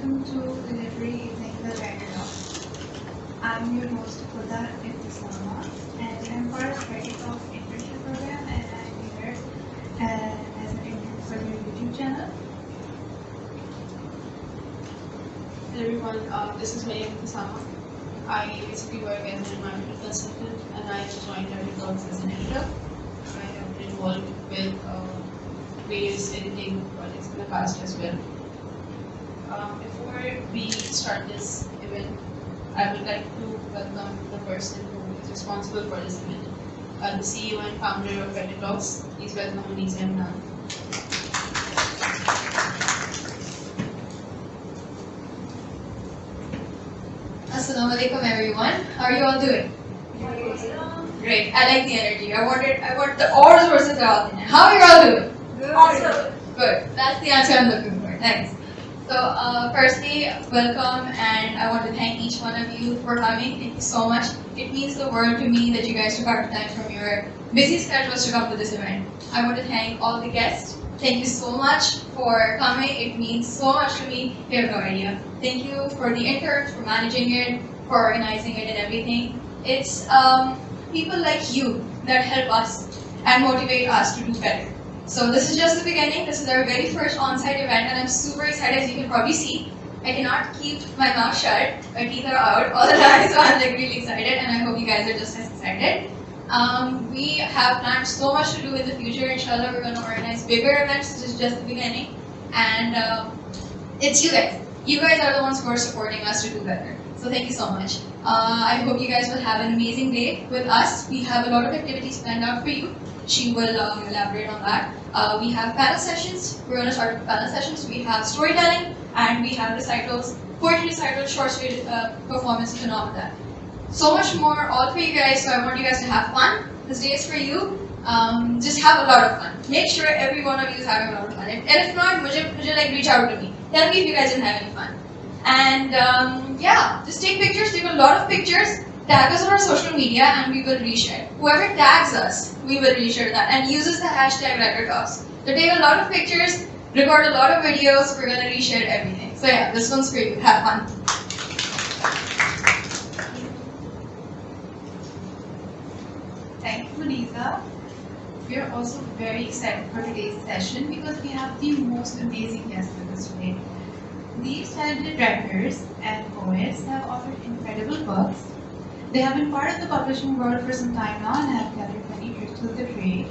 welcome to the Literary Evening with Writer Talk. I'm your host Huda Ibtisamah, and I'm part of Writer Talk internship program, and I'm here as an intern for your YouTube channel. Hello everyone, this is Maryam Kusama. I basically work as an environmental consultant and I joined Writer Talks as an editor. I have been involved with various editing projects in the past as well. Before we start this event, I would like to welcome the person who is responsible for this event, the CEO and founder of Writer Talks. Please welcome Munisa Imran. Assalamu alaikum everyone. How are you all doing? Great. I like the energy. I want the ours versus the all. How are you all doing? Awesome. Good. That's the answer I'm looking for. Thanks. So firstly, welcome, and I want to thank each one of you for coming. Thank you so much. It means the world to me that you guys took out time from your busy schedules to come to this event. I want to thank all the guests. Thank you so much for coming. It means so much to me. You have no idea. Thank you for the interns, for managing it, for organizing it and everything. It's people like you that help us and motivate us to do better. So this is just the beginning. This is our very first on-site event and I'm super excited, as you can probably see. I cannot keep my mouth shut. My teeth are out all the time, so I'm like really excited and I hope you guys are just as excited. We have planned so much to do in the future. Inshallah, we're going to organize bigger events. This is just the beginning. And it's you guys. You guys are the ones who are supporting us to do better. So thank you so much. I hope you guys will have an amazing day with us. We have a lot of activities planned out for you. She will elaborate on that. We have panel sessions. We're going to start with panel sessions. We have storytelling and we have recitals, poetry recitals, short story performances and all of that. So much more all for you guys, so I want you guys to have fun. This day is for you. Just have a lot of fun. Make sure every one of you is having a lot of fun. And if not, like reach out to me. Tell me if you guys didn't have any fun. And yeah, just take pictures, take a lot of pictures, tag us on our social media and we will reshare. Whoever tags us, we will reshare that and uses the hashtag WriterTalks. So take a lot of pictures, record a lot of videos, we're gonna reshare everything. So yeah, this one's for you. Have fun. Thank you, Munisa. We are also very excited for today's session because we have the most amazing guests with us today. These talented writers and poets have authored incredible books. They have been part of the publishing world for some time now and have gathered many ears to the trade,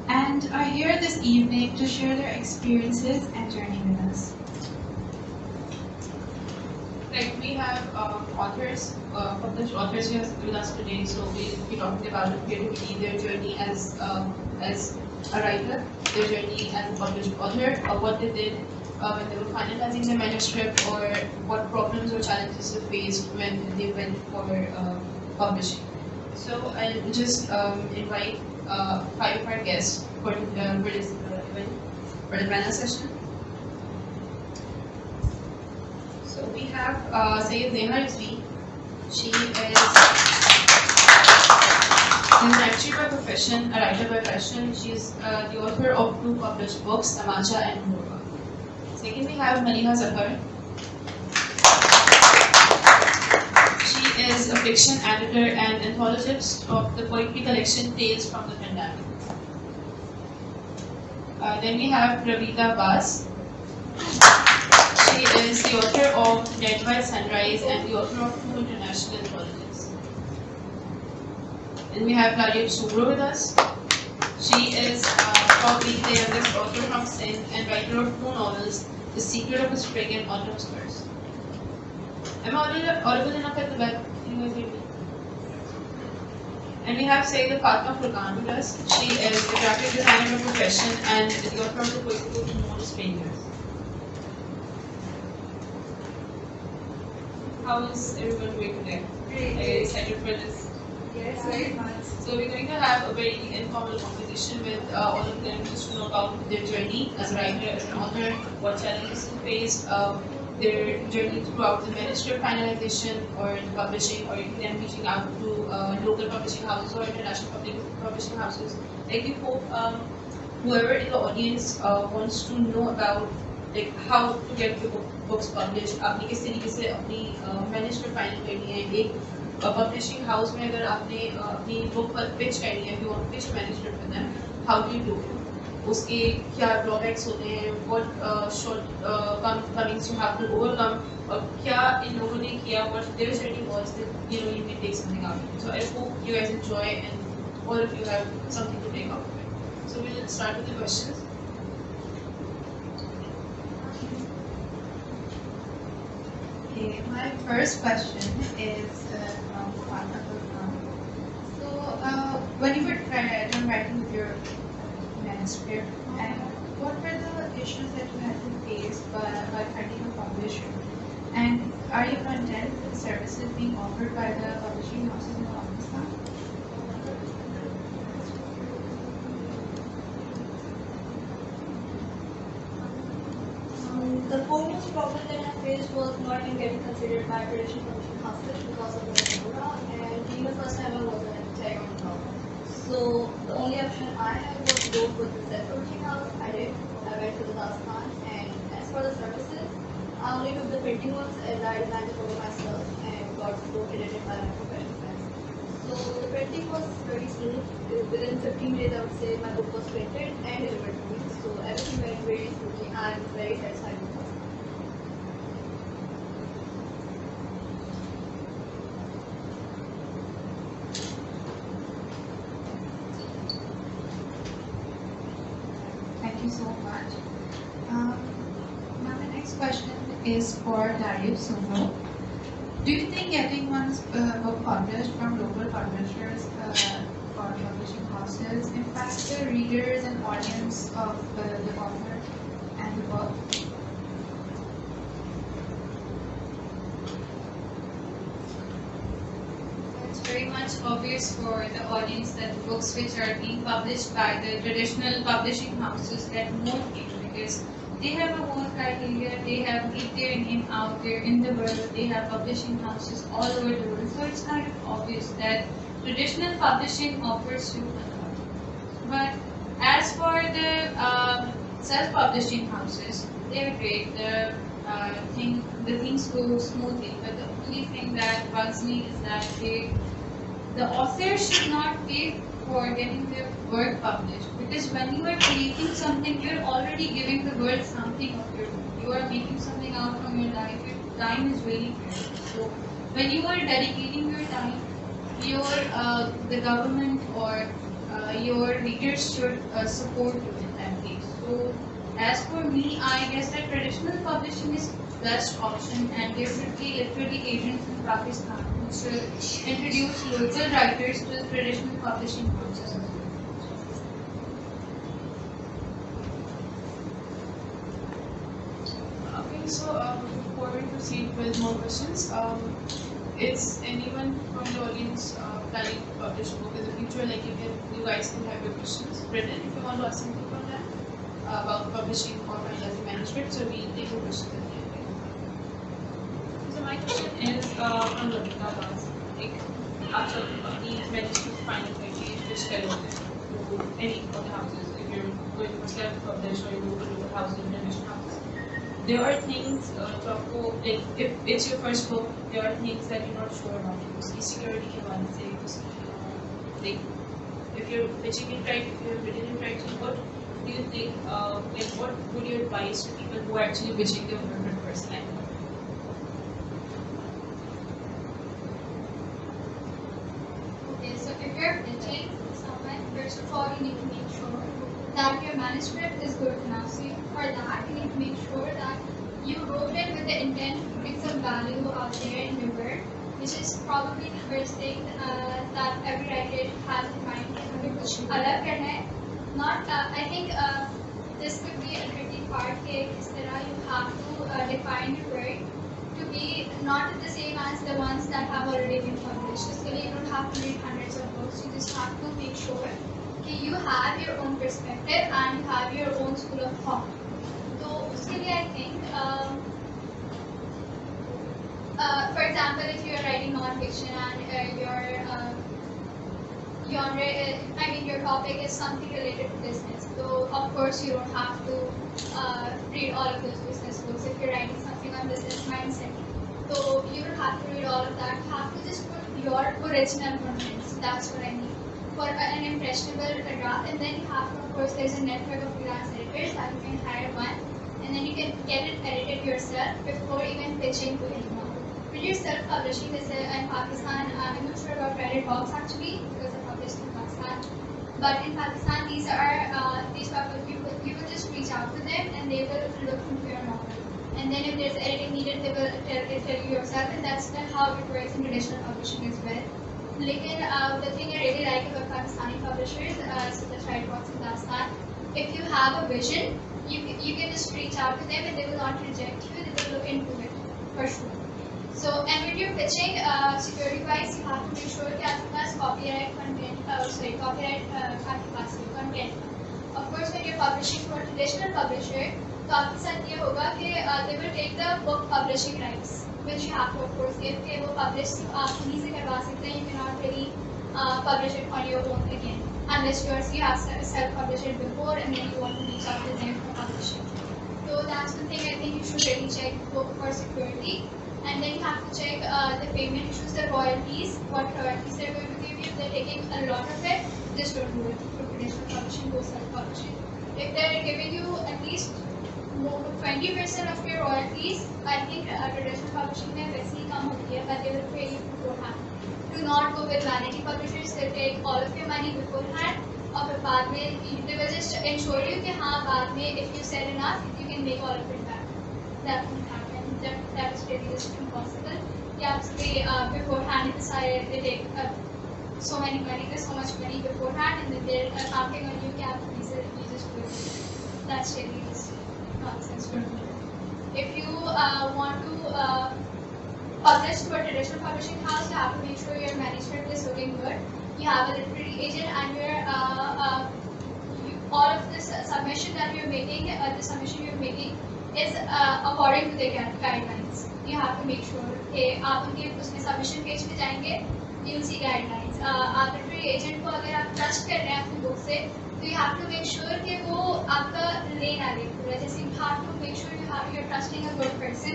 and are here this evening to share their experiences and journey with us. Like we have authors, published authors here with us today, so we'll be talking about the creativity, their journey as a writer, their journey as a published author, what they did when they were finalizing their manuscript, or what problems or challenges they faced when they went for publishing. So I'll just invite 5 of our guests for this event, for the panel session. So we have Sayyid Neha Rizvi. She is an actor by profession, a writer by passion. She is the author of 2 published books, Tamacha and Murwa. Second, we have Maliha Zafar. She is a fiction editor and anthologist of the poetry collection Tales from the Pandemic. Then we have Ravita Bas. She is the author of Dead by Sunrise and the author of 2 international anthologies. Then we have Claudia Subro with us. She is probably the youngest author from Sindh and writer of 2 novels, The Secret of a Spring and Autumn Stars. Am I audible enough at the back? Can you guys hear me? And we have Sayyida Fatma Furqan with us. She is a graphic designer by profession and the author of the poetry book Moon Strangers. How is everyone doing today? Great. Are you excited for this? Yes, very much. So we're going to have a very informal conversation with all of them just to know about their journey as a writer, as an author, what challenges they faced, their journey throughout the manuscript finalization or the publishing, or them reaching out to local publishing houses or international publishing houses. Like we hope whoever in the audience wants to know about like how to get your books published, आपने किस तरीके से अपनी management final करनी है, एक publishing house में अगर आपने अपनी बुक पर पिच करनी है, you want pitch management with them, how do you do it, उसके क्या ड्रॉबैक्स होते हैं, what shortcomings you have to overcome, और क्या इन लोगों ने किया, what their journey was, that you know you can take something out. So I hope you guys enjoy and all of you have something to take out of it. So we'll start with the questions. Okay, my first question is from Fatma Khan. So, when you were writing your manuscript, and what were the issues that you had to face by finding a publisher? And are you content with the services being offered by the publishing houses in Pakistan? The foremost problem that I faced was not even getting considered by traditional publishing houses because of the Pandora, and being the first time I wasn't at tech on top. So the only option I had was to go with the self publishing house. I did. I went to the Dastan, and as for the services, I only took the printing ones as I designed it over myself and got the book edited by my professional friends. So the printing was very smooth. Within 15 days, I would say my book was printed and delivered to me. So everything went very smoothly. I'm very satisfied with it. Thank you so much. Now the next question is for Darius Suno. Do you think getting one's book published from local publishers or publishing houses impacts the readers and audience of the author and the book? It's very much obvious for the audience that the books which are being published by the traditional publishing houses get more hate because they have a own criteria, they have get their name out there in the world, they have publishing houses all over the world. So it's kind of obvious that traditional publishing offers you a lot. But as for the self-publishing houses, they're great. The things go smoothly. But the only thing that bugs me is that the author should not pay for getting their work published. Because when you are creating something, you're already giving the world something of your own. You are making something out from your life. Your time is really precious. So when you are dedicating your time, the government or your readers should support you in that case. So as for me, I guess that traditional publishing is best option, and there should be literally agents in Pakistan who should introduce local writers to the traditional publishing process. Okay, so before we proceed with more questions, is anyone from the audience planning to publish a book in the future? Like you guys can have your questions written if you want to ask something from that about publishing or finalizing manuscript. So we take your questions at the end. So my question is on Latika Bas. Like after the manuscript final करके pitch करोगे to any of the houses, if you're going to self-publish or you go to the house in traditional houses, there are things to आपको like if it's your first book, there are things that you're not sure about. उसकी security के बारे से उसकी like if you're pitching it right, if you're written it right, so what do you think? Like what would you advise to people who are actually pitching their work for the first time? Okay, so if you're pitching someone, first of all, you need to make sure that your manuscript is good enough. So for that, you need to make sure that you wrote it with the intent to bring some value out there in your work, which is probably the first thing that every writer has in mind. हमें कुछ अलग करना है. Not, I think this could be a tricky part. कि किस तरह you have to define your work to be not the same as the ones that have already been published. इसके लिए you don't have to read hundreds of books. You just have to make sure that you have your own perspective and you have your own school of thought. So उसके लिए I think, for example, if you are writing non-fiction and your topic is something related to business. So of course you don't have to read all of those business books if you're writing something on business mindset. So you don't have to read all of that. You have to just put your original contents. That's what I mean. For an impressionable draft, and then you have to, of course, there's a network of freelance editors that you can hire one, and then you can get it edited yourself before even pitching to anyone. When you're self-publishing, this in Pakistan, I'm not sure about Reddit Box actually, because I published in Pakistan. But in Pakistan, these people, you will just reach out to them and they will look into your novel. And then if there's editing needed, they will tell you yourself, and that's how it works in traditional publishing as well. The thing I really like about Pakistani publishers, so that's right, Watson does that. If you have a vision, you can just reach out to them and they will not reject you, they will look into it for sure. So, and when you're pitching, security-wise, you have to make sure that you have copyright content, content. Of course, when you're publishing for a traditional publisher, तो आपके साथ ये होगा कि they will take the book publishing rights, which you have to of course give कि वो publish आप उन्हीं से करवा सकते हैं. You cannot really publish it on your own again unless you have self-published it before and then you want to reach out to them for publishing. So that's one thing I think you should really check for security. And then you have to check the payment issues, the royalties, what royalties they're going to give you. If they're taking a lot of it, just don't do it. For traditional publishing, go self-publishing. If they're giving you at least 20% of your royalties, I think traditional publishing में वैसे ही कम होती है, but they will pay you beforehand. Do not go with vanity publishers. They'll take all of your money beforehand. और फिर बाद में they will just ensure you कि हाँ बाद में if you sell enough, you can make all of it back. That won't happen. That is really just impossible. You have to pay beforehand. They take so much money beforehand, and then they're counting on you. You just do it. That's really just nonsense for me. If you want to publish to a traditional publishing house, you have to make sure your manuscript is looking good. You have a literary agent, and all of this submission that you're making, the submission you're making is according to the guidelines. You have to make sure कि आप उनके उसमें submission page पे जाएंगे, you'll see guidelines. आप literary agent को अगर आप trust कर रहे हैं अपनी book से, तो you have to make sure कि वो आपका ले ना ले पूरा. जैसे you have to make sure you're trusting a good person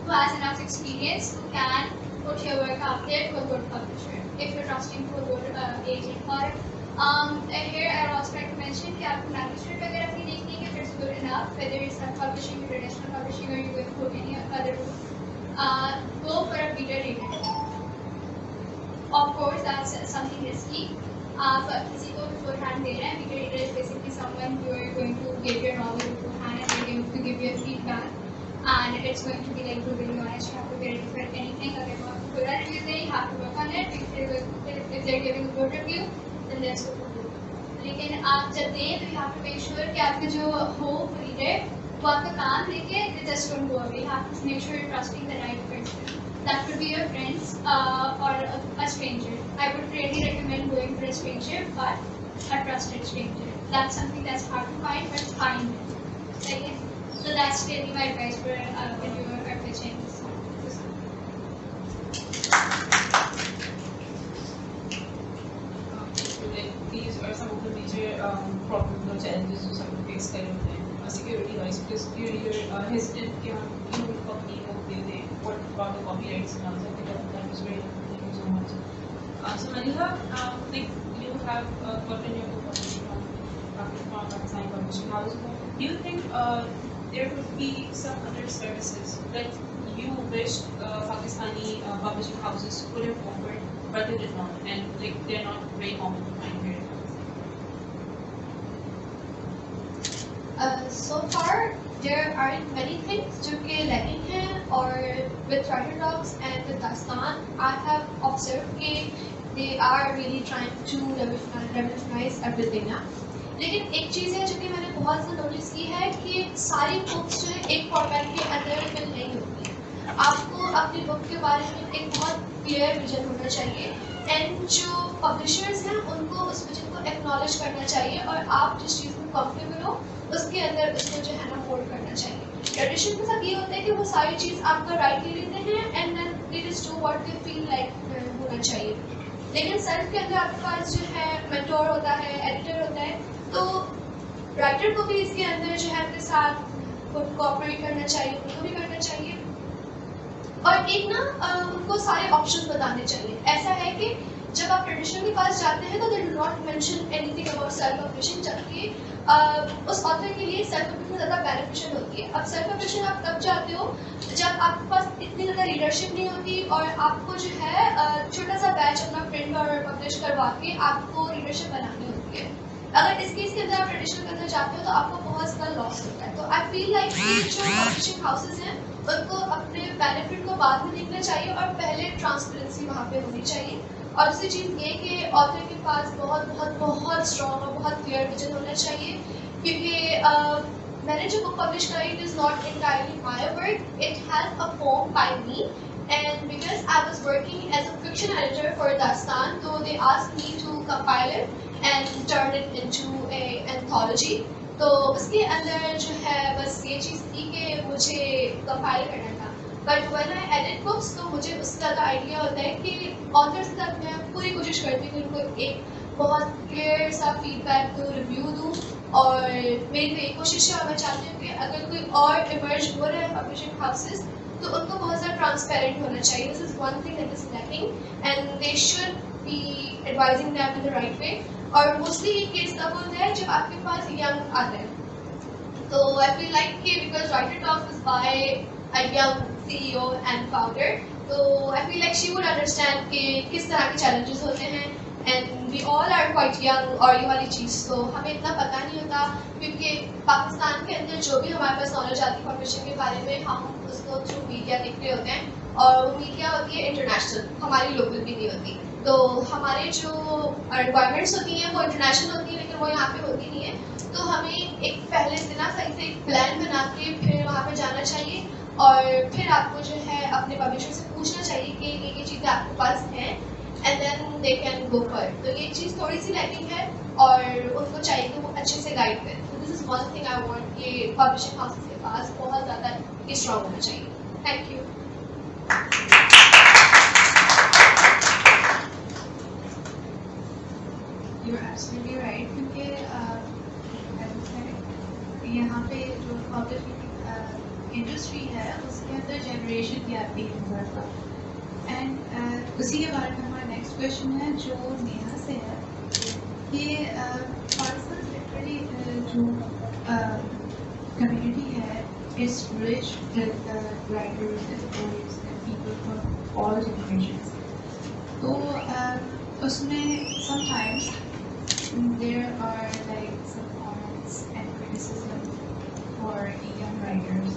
who has enough experience who can put your work out there to a good publisher. If you're trusting to a good agent. Or here I would also like to mention कि आपको manuscript अगर अपनी देखनी है if it's good enough, whether it's self-publishing or traditional publishing or you're going to any other route, go for a beta reader. Of course, that's something risky. आप किसी को beforehand दे रहे हैं. Beta reader is basically someone who are going to give your novel beforehand and they're going to give you a feedback. And it's going to be like brutally honest. You have to be ready for anything. अगर वो आपको बुरा review they, you have to work on it. If they're giving a good review, then that's what to do. लेकिन आप जब दें तो you have to make sure कि आपके जो हो reader वो आपका काम लेके they just don't go away. You have to make sure you're trusting the right person. That could be your friends or a stranger. I would really recommend going for a stranger, but a trusted stranger. That's something that's hard to find, but find it. Second. So that's really my advice for when you are pitching this. These are some of the major problems or challenges you some face security wise, because you're hesitant कि हम company को दे दें what about the copyrights and all that was very helpful. Thank you so much. So Maliha, like you have gotten your book from Pakistani Publishing House. Do you think there would be some other services that you wish Pakistani publishing houses could have offered, but they did not, and like they're not very common to find here? So far, there aren't many things जो कि lacking हैं, और with Writer Talks and with Dastan, I have observed कि they are really trying to revolutionize everything now. लेकिन एक चीज़ है जो कि मैंने बहुत ज़्यादा नोटिस की है कि सारी बुक्स जो है एक फॉर्मेट के अंदर फिल नहीं होती. आपको अपनी बुक के बारे में एक बहुत क्लियर विजन होना चाहिए, एंड जो पब्लिशर्स हैं उनको उस विजन को एक्नॉलेज करना चाहिए, और आप जिस चीज़ में कंफर्टेबल हो उसके अंदर उसको जो है ना होल्ड करना चाहिए. ट्रेडिशन के साथ ये होता है कि वो सारी चीज़ आपका राइट ले लेते हैं and then they just do what they feel like होना चाहिए. लेकिन सेल्फ के अंदर आपके पास जो है मेंटोर होता है, एडिटर होता है, तो राइटर को भी इसके अंदर जो है अपने साथ कोऑपरेट करना चाहिए, उनको भी करना चाहिए और एक ना उनको सारे ऑप्शंस बताने चाहिए। ऐसा है कि जब आप ट्रेडिशनल के पास जाते हैं तो they do not mention anything about self publishing, जबकि उस ऑथर के लिए सेल्फ पब्लिशिंग ज़्यादा बेनिफिशियल होती है। अब सेल्फ पब्लिशिंग आप तब जाते हो जब आपके पास इतनी ज़्यादा लीडरशिप नहीं होती और आपको जो है छोटा सा बैच अपना प्रिंट और पब्लिश करवा के आपको लीडरशिप बनानी होती है। अगर इस केस के अंदर आप ट्रेडिशनल के अंदर जाते हो तो आपको बहुत ज़्यादा लॉस होता है। तो आई फील लाइक जो पब्लिशिंग हाउसेज हैं उनको अपने बेनिफिट को बाद में देखना चाहिए और पहले ट्रांसपेरेंसी वहाँ पे होनी चाहिए। और दूसरी चीज़ ये कि ऑथर के पास बहुत बहुत बहुत स्ट्रॉन्ग और बहुत क्लियर विजन होना चाहिए, क्योंकि मैंने जो बुक पब्लिश करी it is not entirely my work, it has a poem by me and because I was working as a fiction editor for Dastan, so they asked me to compile it and turn it into a anthology. तो उसके अंदर जो है बस ये चीज़ थी कि मुझे कंपाइल करना था, but when I edit books तो मुझे उसका आइडिया होता है कि ऑथर्स तक मैं पूरी कोशिश करती हूँ कि उनको एक बहुत क्लियर सा फीडबैक दूँ, रिव्यू दूँ, और मेरी तो एक कोशिश है और मैं चाहती हूँ कि अगर कोई और इमर्ज हो रहा है पब्लिशिंग हाउसेस तो उनको बहुत ज़्यादा ट्रांसपेरेंट होना चाहिए। This is one thing that is lacking and they should be advising them in the right way. और मोस्टली ये केस तब होता है जब आपके पास यंग आता है। तो आई फील लाइक कि because writer talk is by a young CEO and founder, तो I feel like she would understand कि किस तरह के चैलेंजेस होते हैं and we all are quite young. और ये वाली चीज़ तो हमें इतना पता नहीं होता, क्योंकि पाकिस्तान के अंदर जो भी हमारे पास नॉलेज आती है पब्लिशिंग के बारे में हम उसको थ्रू मीडिया देख रहे होते हैं, और वो मीडिया होती है इंटरनेशनल, हमारी लोकल भी नहीं होती। तो हमारे जो रिक्वायरमेंट्स होती हैं वो इंटरनेशनल होती हैं लेकिन वो यहाँ पे होती नहीं है। तो हमें एक पहले से ना सही से एक प्लान बना के फिर वहाँ पे जाना चाहिए और फिर आपको जो है अपने पब्लिशर से पूछना चाहिए कि ये चीज़ें आपके पास हैं and then they can go for. तो ये चीज़ थोड़ी सी लैकिंग है और उनको चाहिए कि वो अच्छे से गाइड करें। तो this is one thing I want, ये पब्लिशिंग हाउसेस के पास बहुत ज़्यादा स्ट्रॉन्ग होना चाहिए। Thank you. You're absolutely right, क्योंकि यहाँ पे जो पब्लिशिंग इंडस्ट्री है उसके अंदर जनरेशन गैप भी है था। एंड उसी के बारे में हमारा नेक्स्ट क्वेश्चन है जो नेहा से है कि पाकिस्तान लिटरली जो कम्युनिटी है is rich with writers and poets and people from all generations. तो उसमें sometimes there are like some comments and criticism for young writers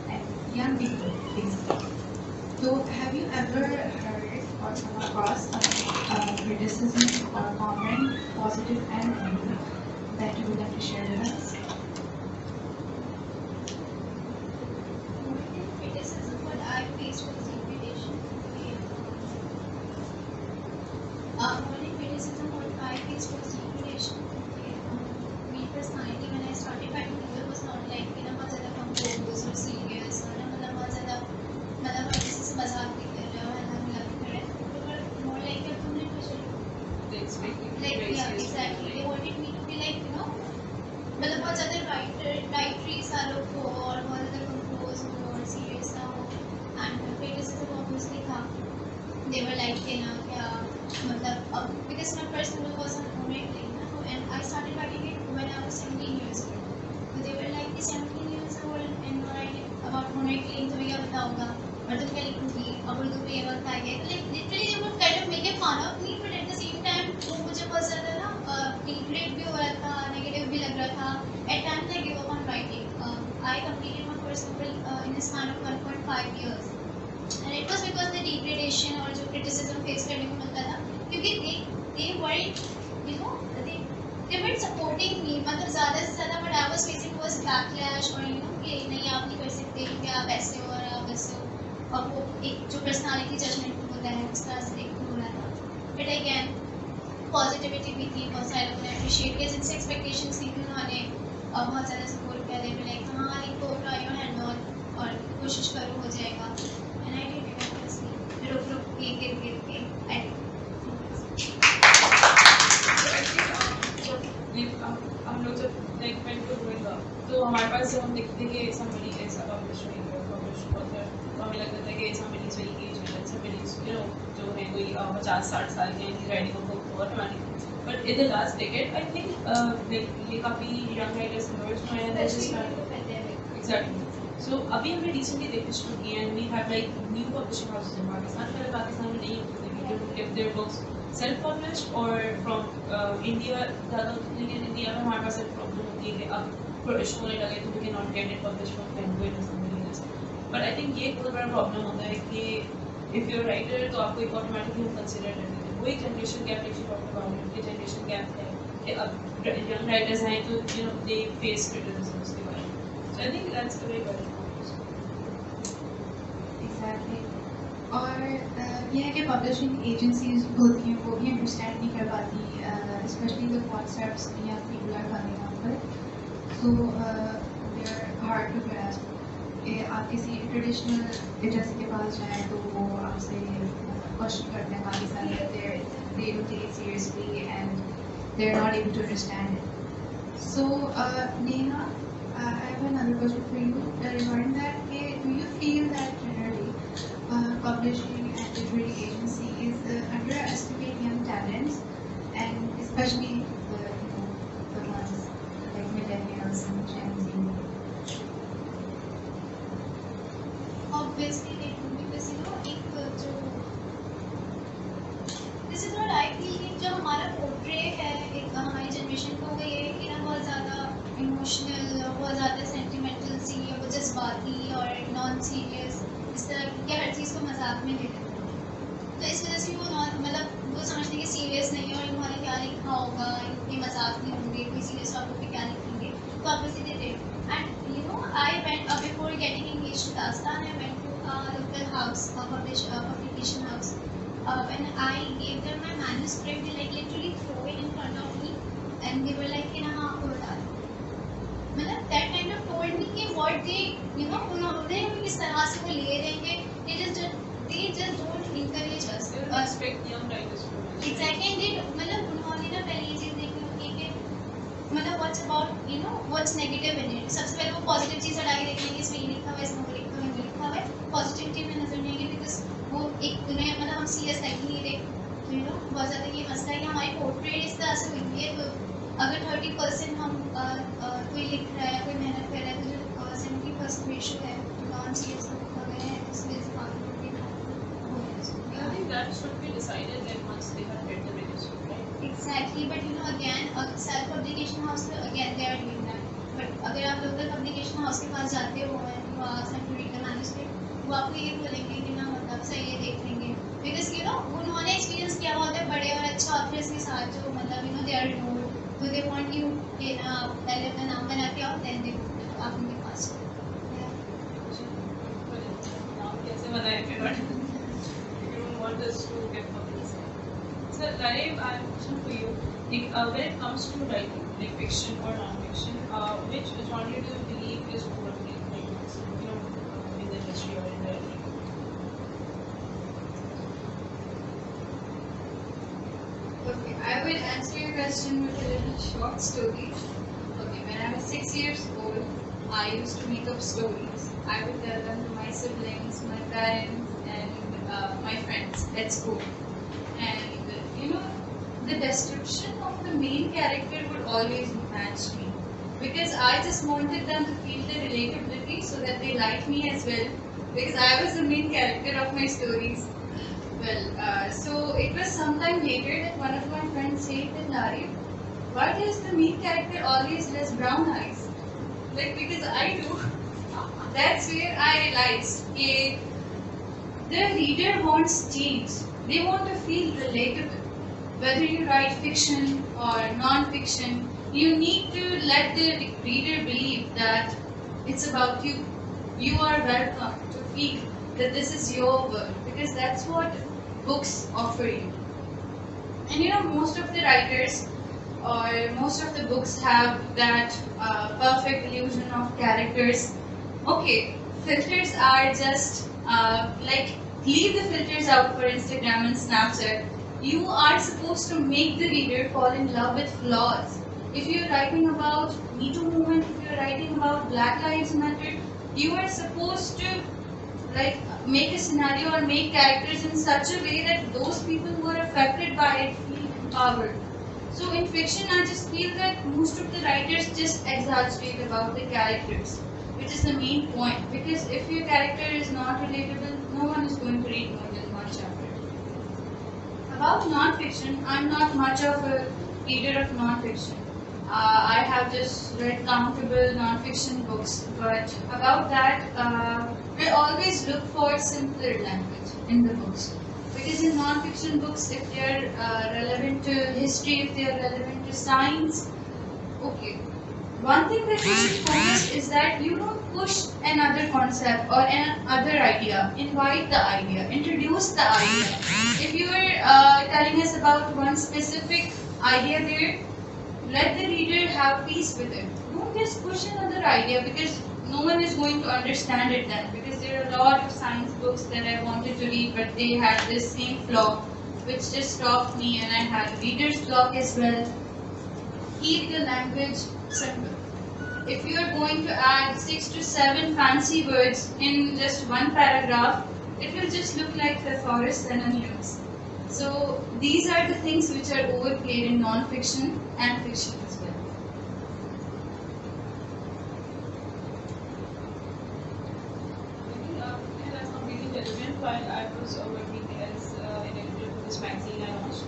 and young people basically. So have you ever heard or come across a criticism or comment, positive and negative, that you would like to share with us? Criticism what I faced was intimidation. Only criticism what I faced was intimidation. Me personally, when I started writing, it was not like you know बहुत ज़्यादा compose or serious और ना बहुत ज़्यादा आप किसी से मजाक भी कर रहे हो है ना मतलब कर रहे हो, but more like कि तुमने कुछ like yeah exactly they wanted me to be like you know मतलब बहुत ज़्यादा राइटरी सा लोग हो और बहुत ज़्यादा कंपोज हो और सीरियस ना हो। एंड क्रिटिसिज्म ऑब्वियसली था, they were like कि ना क्या मतलब अब because my first novel was on homemaking ना, and I started writing it when I was 17 years old. So they were like 17 years old and you're writing about homemaking, तुम्हें क्या पता होगा और तुम क्या लिखोगी अब उर्दू पे ये वक्त आ गया। तो like literally they would kind of make it fun of me, but at the same time वो मुझे बहुत ज़्यादा ना degrade भी हो रहा था, negative भी लग रहा था। At times I gave up on writing. I completed my first novel in a span of 1.5 years. And it was because the degradation और जो criticism face करने को मिलता था, क्योंकि they weren't you know they weren't supporting me, मतलब ज़्यादा से ज़्यादा what I was facing was backlash और you know कि नहीं आप नहीं कर सकते कि आप ऐसे हो और आप वैसे हो, और वो एक जो personality judgment होता है उस तरह से देखने हो रहा था। But again पॉजिटिविटी भी थी, बहुत सारे लोगों ने अप्रिशिएट किया जिनसे एक्सपेक्टेशंस थी कि उन्होंने बहुत ज़्यादा सपोर्ट किया। दे लाइक हाँ लिखो ट्राई योर हैंड ऑन और कोशिश करो हो जाएगा। And I did it obviously रुक के गिर के I did. okay, somebody is very aged and somebody is, you know, जो है कोई 50-60 साल के, he's writing a book automatically. But in the last decade, I think like ये काफी young writers emerged हुए हैं, they're just Especially starting. during the pandemic. Exactly. So अभी हमने recently देखा शुरू किया and we have like new publishing houses in Pakistan. पहले पाकिस्तान में नहीं होते थे, people get their books self-published or from India ज़्यादा होती थी, लेकिन India में हमारे पास एक problem होती है कि अब प्रोडक्शन होने लगे तो we cannot get it published from Penguin or somebody else. But I think ये एक बहुत बड़ा problem होता है कि if you're a writer तो आपको एक automatically consider करते हैं. वो एक generation gap actually talked about it, कि generation gap है कि अब young writers हैं तो you know they face criticism उसके बारे में. So I think that's the way to Exactly. और यह है कि पब्लिशिंग एजेंसीज होती हैं वो भी अंडरस्टैंड नहीं कर पाती, स्पेशली द कॉन्सेप्ट्स या people are coming up with, so they are hard to grasp. आप किसी ट्रेडिशनल एजेंसी के पास जाएं तो वो आपसे क्वेश्चन करते हैं काफ़ी सारे, they don't take it seriously and they're not able to understand it. So Neha, I have another question for you regarding that. Do you feel that generally publishing and literary agency is underestimate young talents, and especially the ones like millennials and Gen Z? Obviously they do, because you know एक जो this is what I feel कि जो हमारा portrait है एक हमारी generation को, वो ये है कि ना बहुत ज़्यादा इमोशनल, बहुत ज़्यादा सेंटिमेंटल सी, वो जज्बाती और नॉन सीरियस, इस तरह की हर चीज़ को मजाक में ले लेते हैं. तो इस वजह से वो मतलब वो समझते हैं कि सीरियस नहीं है और इन्होंने क्या लिखा होगा, ये मजाक नहीं होंगे, कोई सीरियस टॉपिक पे क्या लिखेंगे, तो obviously they did. And you know I went before getting engage to Dastaan, I went to local house, publication house. When I gave them my manuscript, they like literally throw it in front of me, and they were like, कि ना हाँ आपको बता दें. मतलब that kind of told me कि what they, you know, उन्होंने हमें किस तरह से वो ले रहे हैं, they just don't encourage us. They will expect young writers to do this. Exactly, and they मतलब उन्होंने ना पहले ये चीज़ देखी होगी कि मतलब what's about, you know, what's negative in it. सबसे पहले वो पॉजिटिव चीज़ हटा के देखेंगे, इसमें ये लिखा हुआ है, इसमें वो लिखा हुआ है, वो लिखा हुआ है, पॉजिटिविटी में नजर नहीं आएगी, बिकॉज वो एक उन्हें मतलब हम सीरियस लाइक नहीं रहे, यू नो. बहुत ज़्यादा ये मसला है कि हमारी पोर्ट्रेट इस तरह से हुई है, तो अगर 30% हम कोई लिख रहा है, कोई मेहनत कर रहा है, तो जो 70% रेशो है नॉन सीरियस लोग हो गए हैं, उसमें से बाकी लोग भी हो गए. I think that should be decided like once they have read the manuscript, right? Exactly, but you know again self publication house again they are doing that. But अगर आप local publication house के पास जाते हो and you ask them to read the manuscript, वो आपको ये बोलेंगे कि ना मतलब सही है देख लेंगे, because you know उन्होंने experience किया होता है बड़े और अच्छे authors के साथ जो मतलब you know they are renowned, तो they want you कि ना पहले अपना नाम बना के आओ then they आप उनके पास जाओ. नाम कैसे बनाए फिर but you don't want us to get publicity. So Lareeb, I have a question for you. Like, when it comes to writing, like fiction or non-fiction, which genre do you believe is more like you know in the industry or in writing? Okay, I will answer your question with a little short story. Okay, when I was 6 years old, I used to make up stories. I would tell them to my siblings, my parents, and my friends at school. And you know, the description of the main character would always match me, because I just wanted them to feel the relatability so that they like me as well, because I was the main character of my stories. Well, so it was sometime later that one of my friends said that Lareeb, why does the main character always has brown eyes? Like, because I do. That's where I realized that the reader wants change. They want to feel relatable. Whether you write fiction or non-fiction, you need to let the reader believe that it's about you. You are welcome to feel that this is your world, because that's what books offer you. And you know, most of the writers or most of the books have that perfect illusion of characters. Okay, filters are just like, leave the filters out for Instagram and Snapchat. You are supposed to make the reader fall in love with flaws. If you're writing about Me Too movement, if you're writing about Black Lives Matter, you are supposed to like make a scenario or make characters in such a way that those people who are affected by it feel empowered. So in fiction, I just feel that most of the writers just exaggerate about the characters, which is the main point. Because if your character is not relatable, no one is going to read more than one chapter. About non-fiction, I'm not much of a reader of non-fiction. I have just read countable non-fiction books, but about that, I always look for simpler language in the books. Because in non-fiction books, if they're relevant to history, if they're relevant to science, okay. One thing that you should focus is that you don't push another concept or another idea. Invite the idea, introduce the idea. If you are telling us about one specific idea there, let the reader have peace with it. Don't just push another idea because no one is going to understand it then. Because there are a lot of science books that I wanted to read, but they had this same flaw, which just stopped me, and I had reader's block as well. Keep the language simple. If you are going to add 6 to 7 fancy words in just one paragraph, it will just look like thesaurus and a news. So these are the things which are overplayed in non-fiction and fiction as well. That's completely relevant. While I was working as an editor for this magazine I launched,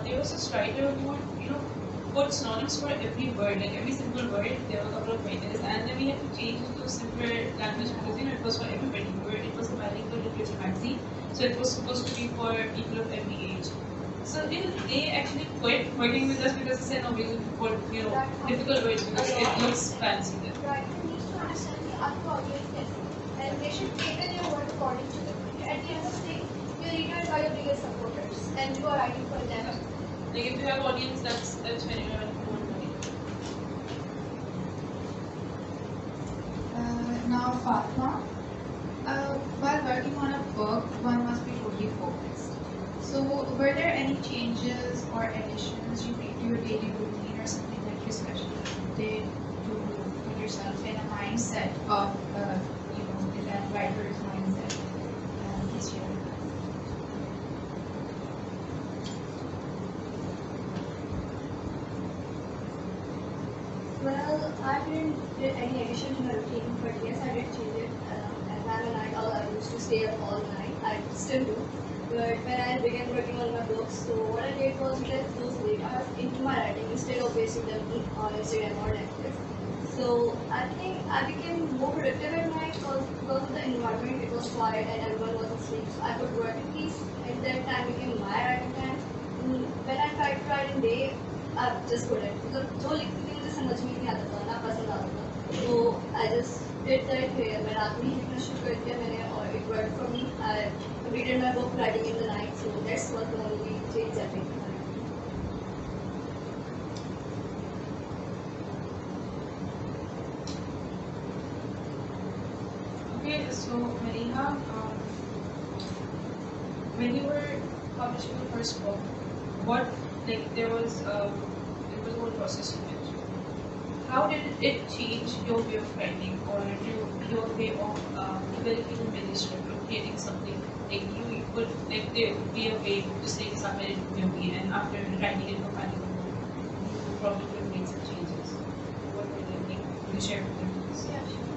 there was this writer who would, put synonyms for every word, like every simple word. There were a couple of writers, and then we had to change it to simpler language because it was for everybody. It was a bilingual literature magazine, so it was supposed to be for people of every age. So they actually quit working with us because they said no, we will put difficult words because it looks fancy then. Right, you need to understand the other audience better, and they should tailor their word according to them. At the end of the day, your readers are your biggest supporters, and you are writing for them. Like if you have audience, that's when you have more money. Now, Fatma, while working on a book, one must be totally focused. So, were there any changes or additions you made to your daily routine or something that you specially did to put yourself in a mindset of, that writer's mindset this year? Well, I didn't do any addition to my routine, but yes, I did change it. As I'm a night owl, I used to stay up all night. I still do. But when I began working on my books, so what I did was let those late hours into my writing instead of wasting them on Instagram or Netflix. So I think I became more productive at night because of the environment. It was quiet and everyone was asleep, so I could work in peace. And that time became my writing time. When I tried to write in day, I just couldn't. because जो लिखती थी मुझे समझ में नहीं आता था, ना पसंद आता था. So I just did that here. मैं रात में ही लिखना शुरू कर दिया मैंने और it worked for me. I completed my book writing in the night, so that's what the only change I made. Okay, so Mariha, when you were publishing the first book, there was a whole process you went through. How did it change your way of writing or your way of developing a manuscript or creating something? Like you could there would be a way to say submit it to me, and after writing it for final you probably would have made some changes. What were they like? Could you share with them? Yeah, sure.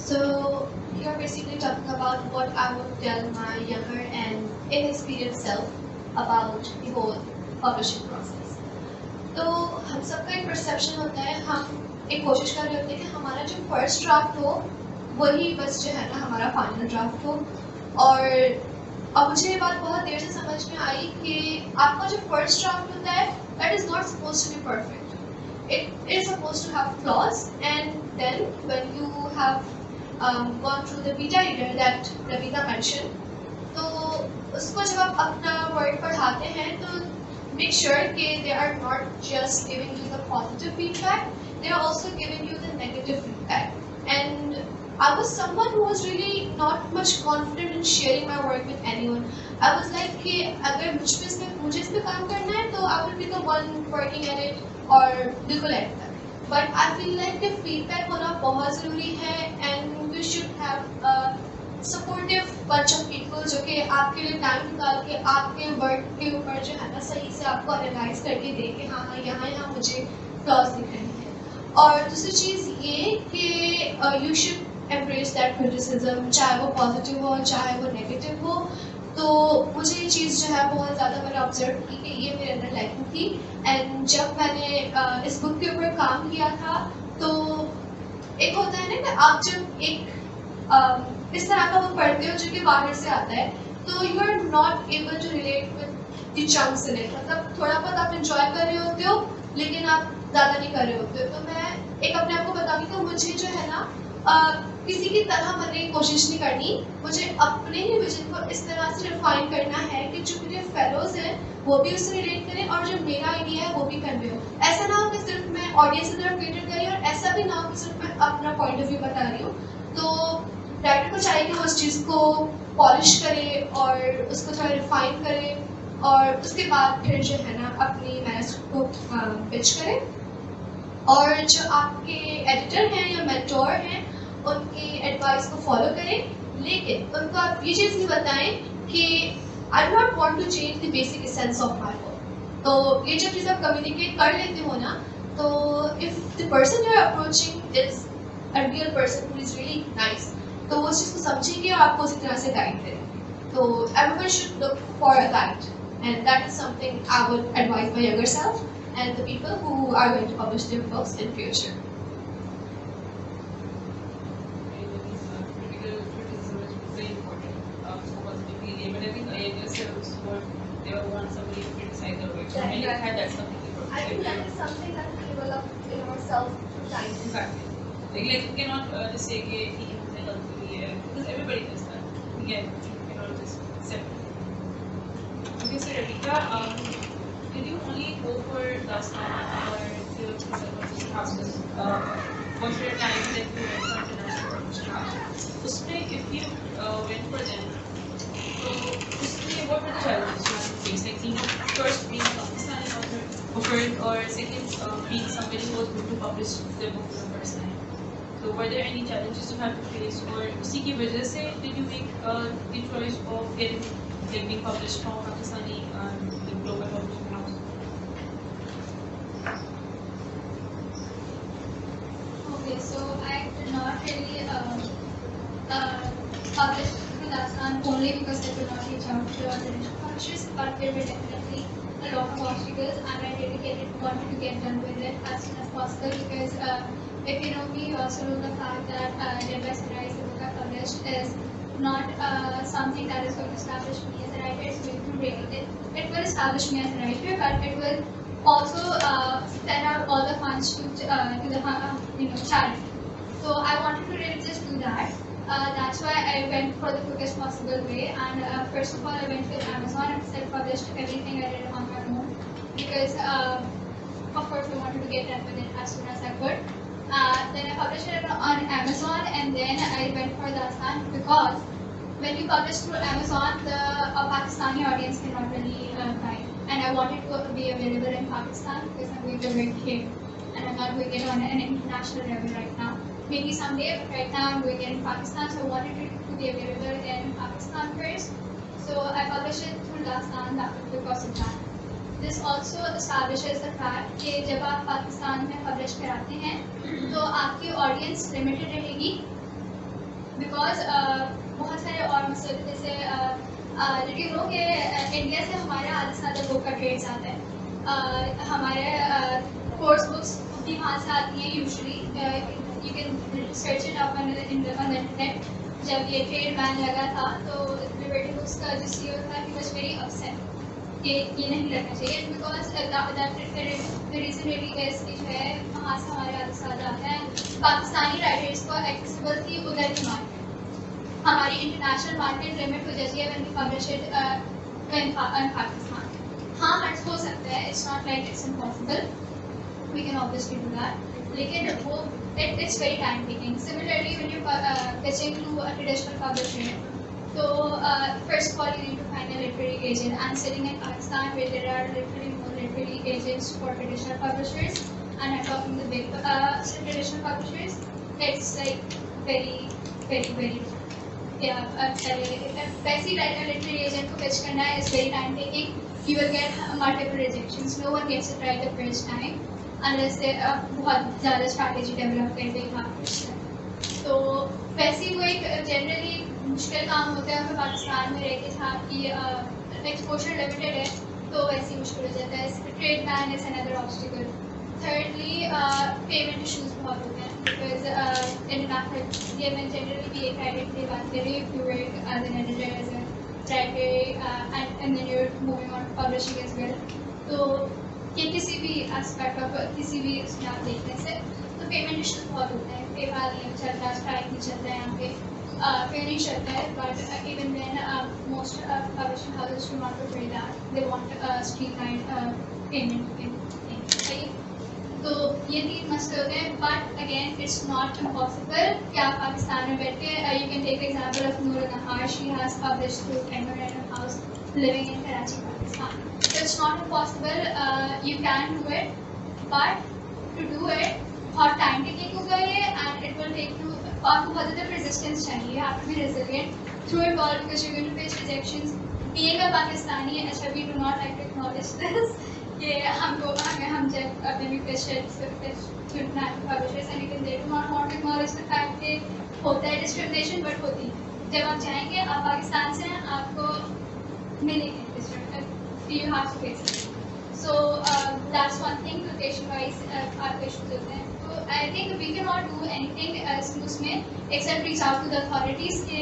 So you're basically talking about what I would tell my younger and inexperienced self about the whole publishing process. तो हम सबका एक perception होता है, हम एक कोशिश कर रहे होते हैं कि हमारा जो फर्स्ट ड्राफ्ट हो वही बस जो है ना हमारा फाइनल ड्राफ्ट हो. और अब मुझे ये बात बहुत देर से समझ में आई कि आपका जो फर्स्ट ड्राफ्ट होता है that is not supposed to be perfect. It is supposed to have flaws, and then when you have gone through the beta reader that Ravita mentioned, तो उसको जब आप अपना वर्ड पढ़ाते हैं तो make sure कि they are not just giving you the positive feedback, they are also giving you the negative feedback. And I was someone who was really not much confident in sharing my work with anyone. I was like कि अगर मुझे इस पे काम करना है तो I will be the one working at it और बिल्कुल ऐड कर. बट आई फील लाइक कि फीडबैक होना बहुत ज़रूरी है and you should have supportive bunch of people जो कि आपके लिए टाइम निकाल के आपके वर्क के ऊपर जो है ना सही से आपको एनालाइज करके दे कि हाँ हाँ यहाँ मुझे फ्लॉज दिख रहे हैं। और दूसरी चीज़ ये कि you should embrace that criticism, चाहे वो पॉजिटिव हो चाहे वो नेगेटिव हो। तो मुझे ये चीज़ जो है बहुत ज़्यादा मैंने ऑब्जर्व की कि ये मेरे अंदर लैकिंग थी। एंड जब मैंने इस बुक के ऊपर काम किया था तो एक होता है ना कि आप जब एक इस तरह का बुक पढ़ते हो जो कि बाहर से आता है तो you are not able to relate with the chunks in it, मतलब थोड़ा बहुत आप इंजॉय कर रहे होते हो लेकिन आप ज़्यादा नहीं कर रहे होते हो। तो मैं एक अपने आप को बताऊँगी कि मुझे जो है ना किसी की तरह बनने की कोशिश नहीं करनी, मुझे अपने ही विजन को इस तरह से रिफाइन करना है कि जो मेरे फेलोज हैं वो भी उससे रिलेट करें और जो मेरा आइडिया है वो भी कन्वे हो। ऐसा ना हो कि सिर्फ मैं ऑडियंस की तरफ केटर करी और ऐसा भी ना हो कि सिर्फ मैं अपना पॉइंट ऑफ व्यू बता रही हूँ। तो राइटर को चाहिए कि वो उस चीज़ को पॉलिश करे और उसको थोड़ा रिफाइन करे और उसके बाद फिर जो है ना अपनी मैनेजमेंट को पिच करे। और जो आपके एडिटर हैं या मेंटोर हैं उनकी एडवाइस को फॉलो करें, लेकिन उनको आप ये चीज़ भी बताएं कि I do not want to change the basic essence of my work. तो ये जब चीज़ आप कम्युनिकेट कर लेते हो ना, तो if the person you are approaching is a real person who is really nice, तो वो उस चीज़ को समझेंगे और आपको उसी तरह से गाइड करेंगे। तो everyone should look for a guide and that is something I would advise my younger self and the people who are going to publish their books in future. Critical criticism is very important for positively, but I think younger selves they were want somebody to criticize their work. And I had that something I think that is something that we develop in ourselves through time. Exactly. Like you cannot just say कि he है गलती है, because everybody does that. Again, you cannot just accept. Okay, so Rebecca, did you only go for Dastan or the houses? Was there a time that you went for international house? उसमें if you went for them, so उसमें what were the challenges you had to face? Like being first being a Pakistani author, offered, or second being somebody who was going to publish their book for the first time. So were there any challenges you had to face, or उसी की वजह से did you make the choice of getting being published from Pakistani the global publishing house? Okay, so I did not really publish through Dastan only because I could not reach out to international publishers, but there were definitely a lot of obstacles and I really wanted to get done with it as soon as possible because if you know me, you also know the fact that Dead by Sunrise, the book I published, is not something that is going to establish me as a writer. It's going to really, it will establish me as a writer, but it will also send out all the funds to the charity. So I wanted to really just do that. That's why I went for the quickest possible way. And first of all, I went with Amazon and self-published everything I did on my own because, of course, I wanted to get done with it as soon as I could. Then I published it on Amazon, and then I went for Dastan because when you publish through Amazon, the Pakistani audience cannot really buy. And I wanted to be available in Pakistan because I'm going to work here, and I'm not going it on an international level right now. Maybe someday, but right now I'm going it in Pakistan, so I wanted it to be available in Pakistan first. So I published it through Dastan because of that. This also establishes the fact कि जब आप पाकिस्तान में publish कराते हैं तो आपकी audience limited रहेगी because बहुत सारे और मसले जैसे यू नो कि इंडिया से हमारे आधे से ज़्यादा बुक का ट्रेड्स आता है, हमारे कोर्स बुक्स भी वहाँ से आती हैं usually, you can search it up on the internet. जब ये ट्रेड बैन लगा था तो लिबर्टी बुक्स का जो CEO था ही वाज वेरी अपसेट कि ये नहीं करना चाहिए because the reason really is कि जो है वहाँ से हमारे आगे साथ आता है पाकिस्तानी राइटर्स को एक्सेसिबल थी उधर की मार्केट, हमारी इंटरनेशनल मार्केट लिमिट हो जाती है when we publish it in Pakistan. हाँ हर्ट्स हो सकता है, it's not like it's impossible, we can obviously do that, लेकिन वो it's very time taking. Similarly when you pitching to a traditional publisher, so first of all you need to find a literary agent. I'm sitting in Pakistan where there are literally more literary agents for traditional publishers. and I'm talking the big traditional publishers, it's like very yeah, वैसी literary agent को pitch करना is very time taking. You will get multiple rejections. No one gets it right the first time unless they बहुत ज़्यादा strategy develop करते हैं markets. तो वैसे वो एक generally मुश्किल काम होता है हमें पाकिस्तान में रह के था कि exposure limited है तो वैसे ही मुश्किल हो जाता है. Trade ban is another obstacle. Thirdly, payment issues बहुत होते हैं because international ये मैं generally भी एक edit की बात कर रही हूँ. If you work as an editor, as a writer, and then you're moving on to publishing as well. तो ये किसी भी aspect of किसी भी उसमें आप देखने से तो payment issues बहुत होते हैं. PayPal नहीं चलता, Stripe नहीं चलता है यहाँ पे. Fair नहीं चलता है, but even then most publishing houses do not prefer that. They want streamlined payment in things. Right? तो ये तीन मसले होते हैं, but again it's not impossible कि आप पाकिस्तान में बैठ के you can take the example of Noor Nahar. She has published through Edmund Random House living in Karachi, Pakistan. So it's not impossible. You can do it, but to do it बहुत time taking होगा ये, and it will take you आपको बहुत ज़्यादा resistance चाहिए. You have to be resilient through it all because you're going to face rejections. Being a Pakistani, अच्छा we do not like to acknowledge this. कि हम जब अपने भी patients publishers and even they do not want to acknowledge the fact कि होता है discrimination, but होती है. जब आप जाएंगे आप पाकिस्तान से हैं आपको मिलेंगे discrimination, you have to face it. So that's one thing. Location wise आपके issues होते हैं. So I think we cannot do anything उसमें except reach out to the authorities कि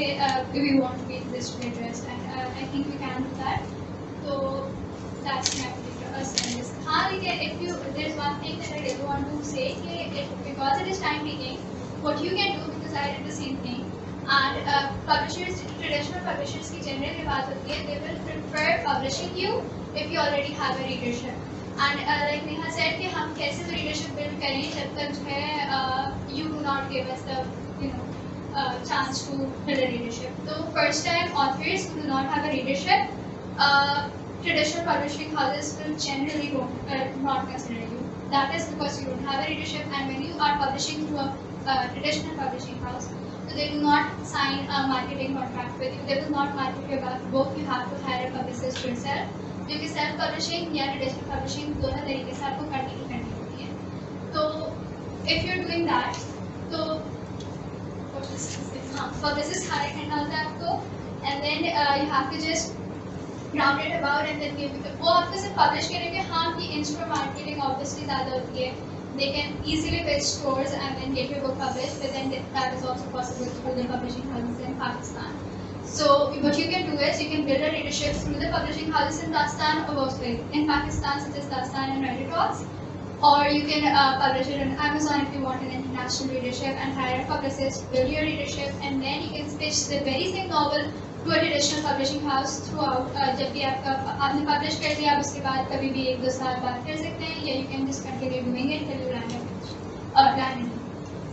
we want to be this addressed, and I think we can do that. So that's my हाँ लेकिन if you there's one thing that I really want to say कि because it is time taking, what you can do, because I did the same thing, and publishers, traditional publishers की general बात होती है, they will prefer publishing you if you already have a readership, and like Neha said कि हम कैसे readership build करें जब तक जो है you do not give us the chance to build a readership. So first time authors who do not have a readership, traditional publishing houses will generally not consider you. That is because you don't have a readership, and when you are publishing through a traditional publishing house, so they do not sign a marketing contract with you. They will not market your book. You have to hire a publicist yourself. क्योंकि self publishing या traditional publishing दोनों तरीके से आपको करनी होती है. तो if you're doing that, तो publicist hire करना होता है आपको, and then you have to just ground it about and then give it. वो आपको सिर्फ publish करेंगे. हाँ कि in-store marketing obviously ज़्यादा होती है. They can easily pitch stores and then get your book published, but then that is also possible through the publishing houses in Pakistan. So what you can do is you can build a readership through the publishing houses in Dastan or both ways. In Pakistan, such as Dastan and Writer Talks, or you can publish it on Amazon if you want an international readership and hire a publicist, build your readership, and then you can pitch the very same novel to a traditional publishing house throughout. जब भी आपने publish कर दिया, आप उसके बाद कभी भी 1-2 साल बात कर सकते हैं, या you can just continue doing it till you land it.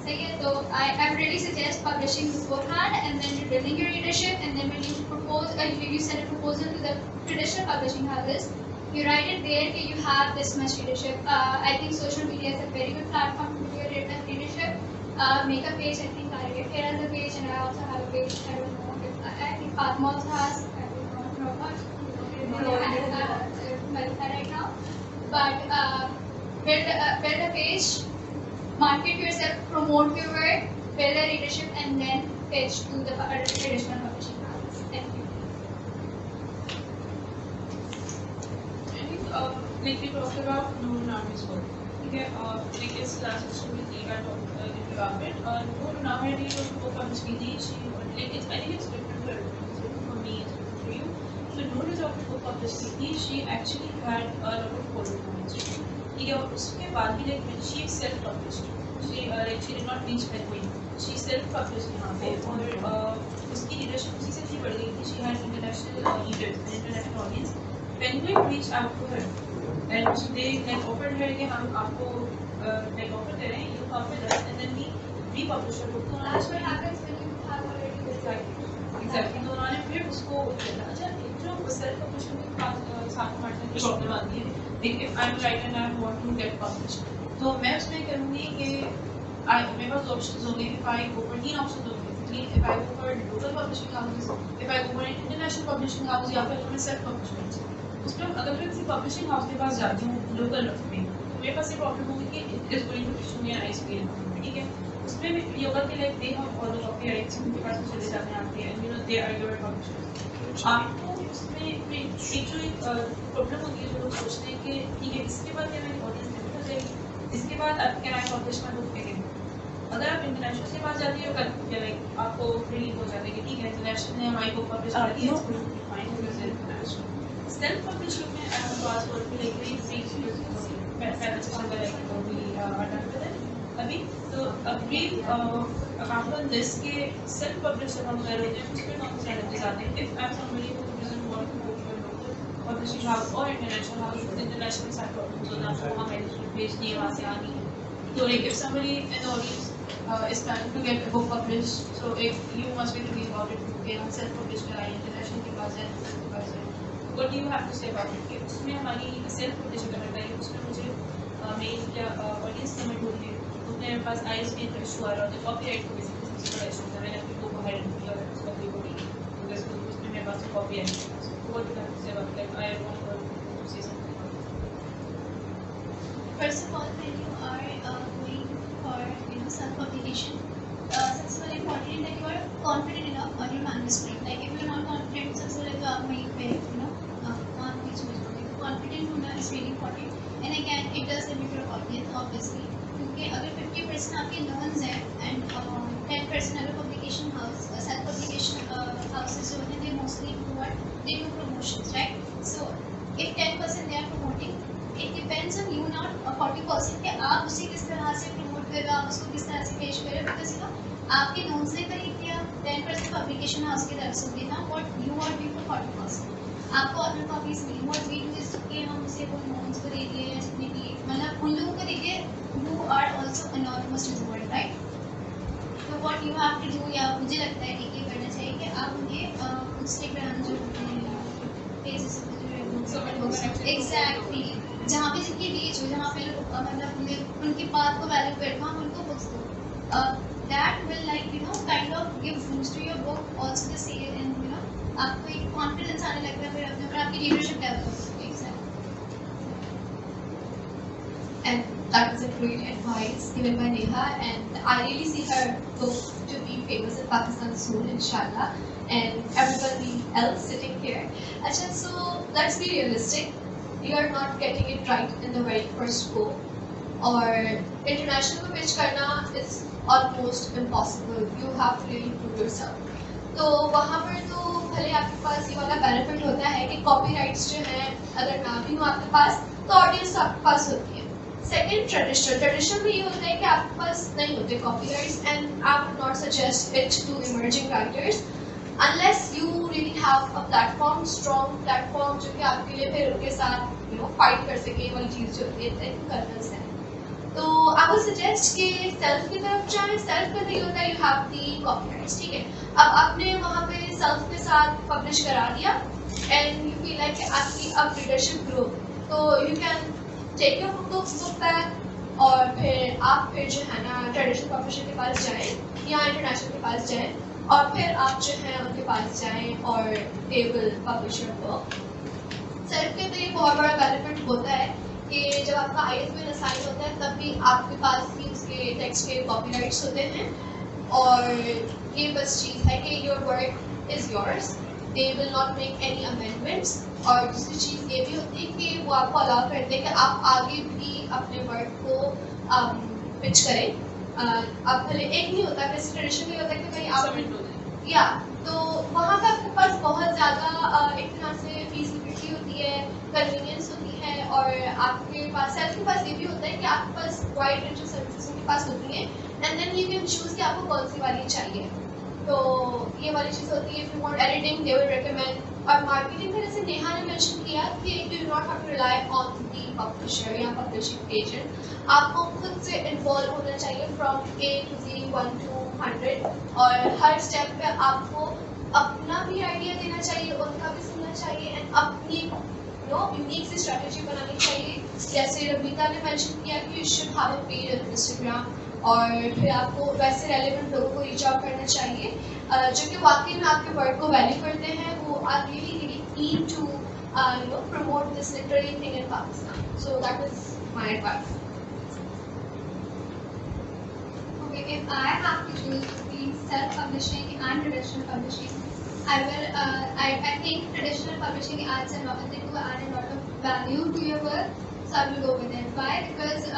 सही है. तो I really suggest publishing beforehand and then building your readership, and then when you propose, you send a proposal to the traditional publishing houses, you write it there that you have this much readership. I think social media is a very good platform to do your readership. Make a page. I think I have a page, and I also have a page. I don't know. I think Fatma also has. I don't know much. Right now, but build a page, market yourself, promote your work, build a readership, and then pitch to the traditional publishing houses. Thank you. I think like we talked about Noor Nahmar's work. Okay, like इस class में we talked about it. Noor Nahmar ने जो book publish की थी, I think it's different for me, it's different for you. So Noor ने जब book publish की थी, she actually had a lot of followers. ठीक है, और उसके बाद भी like she self published. She did not reach Penguin. She self published यहाँ पे, और उसकी leadership उसी से बढ़ गई थी. She had international readers, an international audience. Penguin reached out to her, and so they like offered her कि हम आपको like offer दे रहे हैं, you come with us, and then we republish her book. That's what happens when you have already decided. Exactly. तो उन्होंने फिर उसको अच्छा जो self publishing के साथ मार्केटिंग की शॉप में बांधी है. If I'm a writer and I want to get published, तो मैं उसमें करूँगी कि मेरे पास ऑप्शन होंगे if I go for 3 option होंगे if I go for local publishing houses, if I go for international publishing house या फिर मैं सेल्फ पब्लिशमेंट उसमें अगर मैं किसी पब्लिशिंग हाउस के पास जाती हूँ लोकल में तो मेरे पास ये प्रॉब्लम होगी कि it is going to issue me an ISBN ठीक है उसमें ये होगा कि like they have all the copyrights उनके पास में चले जाते हैं आते हैं you know they are your publishers आपको उसमें एक जो एक प्रॉब्लम होती है जो लोग सोचते हैं कि ठीक है इसके बाद क्या मेरी ऑडियंस लिमिट हो जाएगी इसके बाद अब can I publish my book again अगर आप इंटरनेशनल के पास जाती हो क्या लाइक आपको रिलीव हो जाता है कि ठीक है इंटरनेशनल ने हमारी बुक पब्लिश कर दी है fine because international self publishing में I have to ask for like very free पहला chapter like we are done with it अभी तो अभी अकाउंट ऑन दिस के सेल्फ पब्लिश हम कर रहे हैं उसमें कौन से चैलेंजेस आते हैं if I am somebody who doesn't want to go to a local publishing house और international house international site problems होता है वहाँ मैनेजमेंट भेजनी है वहाँ से आनी है तो like if somebody in the audience is planning to get a book published, so if you must be thinking about it, okay, हम self-publish कराएं, international के पास है, के पास है. What do you have to say about it? कि उसमें हमारी self-publish करना चाहिए, उसमें मुझे मेरी क्या audience limit होती है, उसमें मेरे पास ISBN का issue आ रहा होता है, copyright का basically सबसे बड़ा issue होता है, मैंने अपनी book को hide किया है, उसका कोई बड़ी, because उसमें मेरे पास copyright है. So what do you have to say about it? Like I want to say something about it. First of all, when you are going for self-publication, सबसे पहले important that you are confident enough on your manuscript. Like if you are not confident, सबसे पहले तो आप वहीं पे confident होना is really important. And again, it does limit your audience obviously. क्योंकि अगर 50% आपके knowns हैं and 10% अगर publication house, self-publication houses जो होते हैं, they mostly do what? They do promotions, right? So if 10% they are promoting, it depends on you, not 40% कि आप उसे किस तरह से प्रमोट कर रहे हो, आप उसको किस तरह से पेश कर रहे हो, बिकॉज यू नो आपके नोन से खरीद लिया 10% पब्लिकेशन हाउस की तरफ से देना what you are doing for 40%. आपको ऑथर कॉपीज मिली व्हाट वी डू इज कि हम उसे वो नोन्स को दे दिए या जितने भी मतलब उन लोगों को दे दिए who are also anonymous to the world, right? तो what you have to do या मुझे लगता है कि ये करना चाहिए कि आप उन्हें इंस्टाग्राम जो होते हैं पेजेस एग्जैक्टली जहाँ पे जिनकी रीच हो जहाँ पे लोग मतलब उनकी बात को वैल्यू करना हम उनको बुक्स दो that will like you know kind of give boost to your book also the sale and you know आपको एक कॉन्फिडेंस आने लगता है फिर अपने ऊपर आपकी लीडरशिप डेवलप होती है exactly. And that was a great advice given by Neha, and I really see her book to be famous in Pakistan soon, inshallah, and everybody else sitting here. Acha, so let's be realistic. You are not getting it right in the very first go, or international में pitch करना is almost impossible. You have to really prove yourself. तो वहाँ पर तो भले आपके पास ये वाला benefit होता है कि copyrights जो हैं अगर ना भी हो आपके पास तो audience आपके पास होती है. Second, traditional में ये होता है कि आपके पास नहीं होते copyrights, and I would not suggest it to emerging writers unless you really have a platform, strong platform जो कि आपके लिए फिर उनके साथ you know fight कर सके वाली चीज़ जो होती है कलर्स है. तो I would suggest कि self की तरफ जाएं. self में नहीं होता है you have the copyrights, ठीक है. अब आपने वहाँ पे self के साथ publish करा दिया and you feel like आपकी अब readership grow, तो you can take your book back और फिर आप फिर जो है ना ट्रेडिशनल पब्लिशर के पास जाएं या इंटरनेशनल के पास जाएं और फिर आप जो है उनके पास जाएं और they will publish your book. Self के तो ये बहुत बड़ा बेनिफिट होता है कि जब आपका ISBN असाइन होता है तब भी आपके पास ही उसके टेक्स्ट के कॉपीराइट्स होते हैं और ये बस चीज़ है कि your work is yours, they will not make any amendments. और दूसरी चीज़ ये भी होती है कि वो आपको अलाउ करते हैं कि आप आगे भी अपने वर्क को पिच करें. अब भले एक नहीं होता वैसे ट्रेडिशन नहीं होता कि भाई आप या तो वहाँ पे आपके पास बहुत ज़्यादा एक तरह से फीसिबिलिटी होती है, कन्वीनियंस होती है और आपके पास सेल्फ के पास ये भी होता है कि आपके पास वाइड रेंज ऑफ सर्विसेज उनके पास होती हैं and then you can choose कि आपको कौन सी वाली चाहिए. तो ये वाली चीज़ होती है. If you want editing they will recommend. और मार्केटिंग में जैसे नेहा ने मेंशन किया कि you do not have to rely on the publisher या पब्लिशिंग एजेंट. आपको खुद से इन्वॉल्व होना चाहिए from A to Z 1 to 100 और हर स्टेप पे आपको अपना भी आइडिया देना चाहिए, उनका भी सुनना चाहिए एंड अपनी यूनिक सी स्ट्रेटजी बनानी चाहिए. जैसे रबीता ने मेंशन किया कि you should have a page on Instagram, और फिर आपको वैसे रेलेवेंट लोगों को रीच आउट करना चाहिए जो कि वाकई में आपके वर्क को वैल्यू करते हैं. वो are really really keen to promote this literary thing in Pakistan. So that is my advice. Okay, if I have to choose between self-publishing and traditional publishing, I will. I think traditional publishing adds a lot. They do add a lot of value to your work, so I will go with it. Why? Because